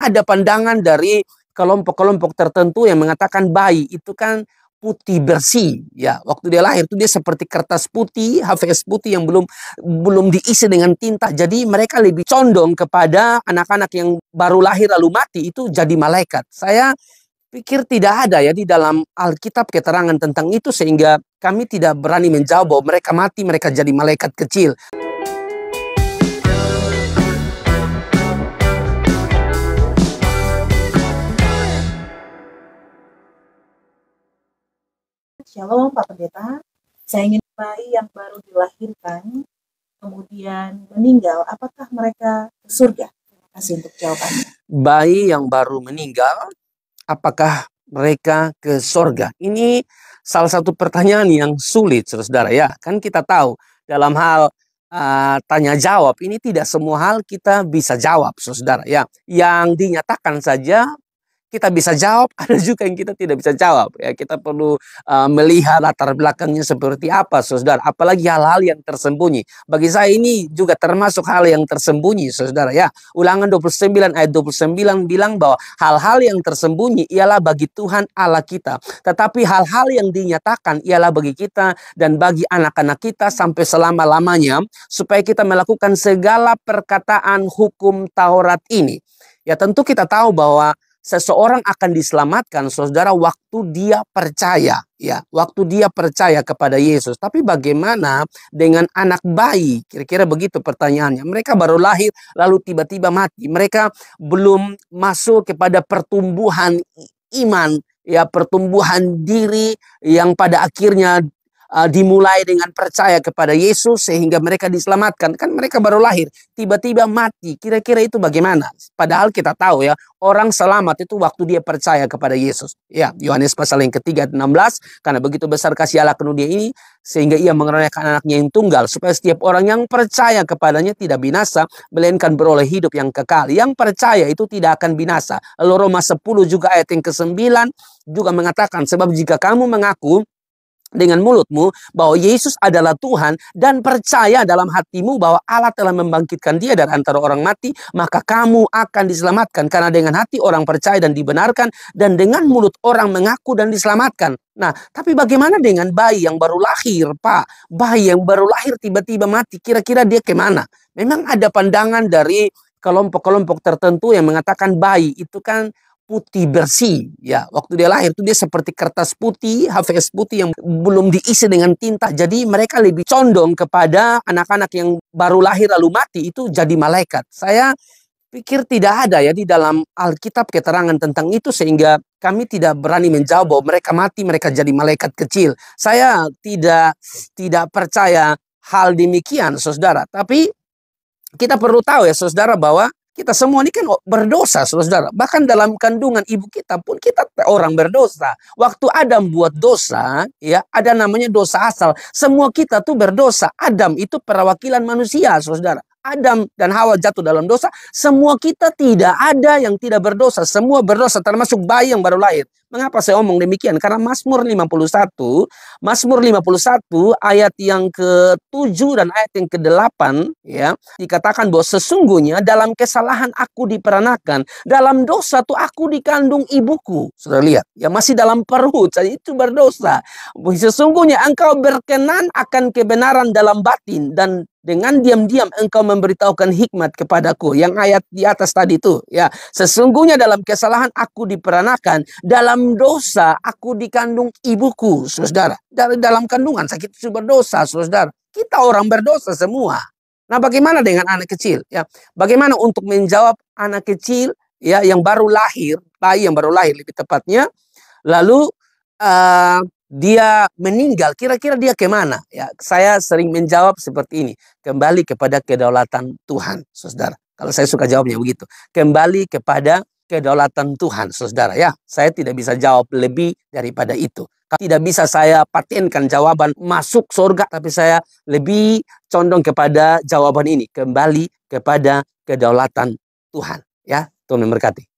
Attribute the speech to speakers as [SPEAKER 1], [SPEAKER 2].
[SPEAKER 1] ada pandangan dari kelompok-kelompok tertentu yang mengatakan bayi itu kan putih bersih, ya. Waktu dia lahir itu dia seperti kertas putih, HVS putih yang belum diisi dengan tinta. Jadi mereka lebih condong kepada anak-anak yang baru lahir lalu mati itu jadi malaikat. Saya pikir tidak ada ya di dalam Alkitab keterangan tentang itu, sehingga kami tidak berani menjawab bahwa mereka mati, mereka jadi malaikat kecil.
[SPEAKER 2] Shalom Pak Pendeta, saya ingin bayi yang baru dilahirkan kemudian meninggal, apakah mereka ke surga? Terima kasih untuk jawabannya.
[SPEAKER 1] Bayi yang baru meninggal, apakah mereka ke surga? Ini salah satu pertanyaan yang sulit, saudara ya. Kan kita tahu dalam hal tanya jawab ini tidak semua hal kita bisa jawab, saudara ya. Yang dinyatakan saja kita bisa jawab, ada juga yang kita tidak bisa jawab. Ya, kita perlu melihat latar belakangnya seperti apa, saudara. Apalagi hal-hal yang tersembunyi. Bagi saya ini juga termasuk hal yang tersembunyi, saudara. Ya, Ulangan 29 ayat 29 bilang bahwa hal-hal yang tersembunyi ialah bagi Tuhan Allah kita. Tetapi hal-hal yang dinyatakan ialah bagi kita dan bagi anak-anak kita sampai selama-lamanya, supaya kita melakukan segala perkataan hukum Taurat ini. Ya, tentu kita tahu bahwa seseorang akan diselamatkan, saudara, waktu dia percaya, ya, waktu dia percaya kepada Yesus. Tapi bagaimana dengan anak bayi? Kira-kira begitu pertanyaannya. Mereka baru lahir, lalu tiba-tiba mati. Mereka belum masuk kepada pertumbuhan iman, ya, pertumbuhan diri yang pada akhirnya dimulai dengan percaya kepada Yesus sehingga mereka diselamatkan. Kan mereka baru lahir, tiba-tiba mati. Kira-kira itu bagaimana? Padahal kita tahu ya, orang selamat itu waktu dia percaya kepada Yesus. Ya, Yohanes pasal yang ketiga 16, karena begitu besar kasih Allah ke dunia ini sehingga ia mengaruniakan anaknya yang tunggal, supaya setiap orang yang percaya kepadanya tidak binasa, melainkan beroleh hidup yang kekal. Yang percaya itu tidak akan binasa. Lalu Roma 10 juga ayat yang ke-9 juga mengatakan, sebab jika kamu mengaku dengan mulutmu bahwa Yesus adalah Tuhan dan percaya dalam hatimu bahwa Allah telah membangkitkan dia dari antara orang mati, maka kamu akan diselamatkan. Karena dengan hati orang percaya dan dibenarkan, dan dengan mulut orang mengaku dan diselamatkan. Nah, tapi bagaimana dengan bayi yang baru lahir, Pak? Bayi yang baru lahir tiba-tiba mati, kira-kira dia kemana? Memang ada pandangan dari kelompok-kelompok tertentu yang mengatakan bayi itu kan putih bersih, ya. Waktu dia lahir itu dia seperti kertas putih, HVS putih yang belum diisi dengan tinta. Jadi mereka lebih condong kepada anak-anak yang baru lahir lalu mati itu jadi malaikat. Saya pikir tidak ada ya di dalam Alkitab keterangan tentang itu, sehingga kami tidak berani menjawab bahwa mereka mati, mereka jadi malaikat kecil. Saya tidak percaya hal demikian, saudara. Tapi kita perlu tahu ya, saudara, bahwa kita semua ini kan berdosa, saudara. Bahkan dalam kandungan ibu kita pun kita orang berdosa. Waktu Adam buat dosa, ya, ada namanya dosa asal. Semua kita tuh berdosa. Adam itu perwakilan manusia, saudara. Adam dan Hawa jatuh dalam dosa. Semua kita tidak ada yang tidak berdosa. Semua berdosa, termasuk bayi yang baru lahir. Mengapa saya omong demikian? Karena Mazmur 51 ayat yang ke-7 dan ayat yang ke-8, ya, dikatakan bahwa sesungguhnya dalam kesalahan aku diperanakan, dalam dosa tuh aku dikandung ibuku. Sudah lihat, ya, masih dalam perut, jadi itu berdosa. Sesungguhnya engkau berkenan akan kebenaran dalam batin, dan dengan diam-diam engkau memberitahukan hikmat kepadaku. Yang ayat di atas tadi itu, ya, sesungguhnya dalam kesalahan aku diperanakan, dalam dosa aku dikandung ibuku, saudara. Dari dalam kandungan sakit itu berdosa, saudara. Kita orang berdosa semua. Nah, bagaimana dengan anak kecil? Ya, bagaimana untuk menjawab anak kecil, ya, yang baru lahir, bayi yang baru lahir lebih tepatnya, lalu dia meninggal, kira-kira dia kemana? Ya, saya sering menjawab seperti ini, kembali kepada kedaulatan Tuhan, saudara. Kalau saya suka jawabnya begitu, kembali kepada kedaulatan Tuhan, saudara. Ya, saya tidak bisa jawab lebih daripada itu. Tidak bisa saya patenkan jawaban masuk surga, tapi saya lebih condong kepada jawaban ini, kembali kepada kedaulatan Tuhan. Ya, Tuhan memberkati.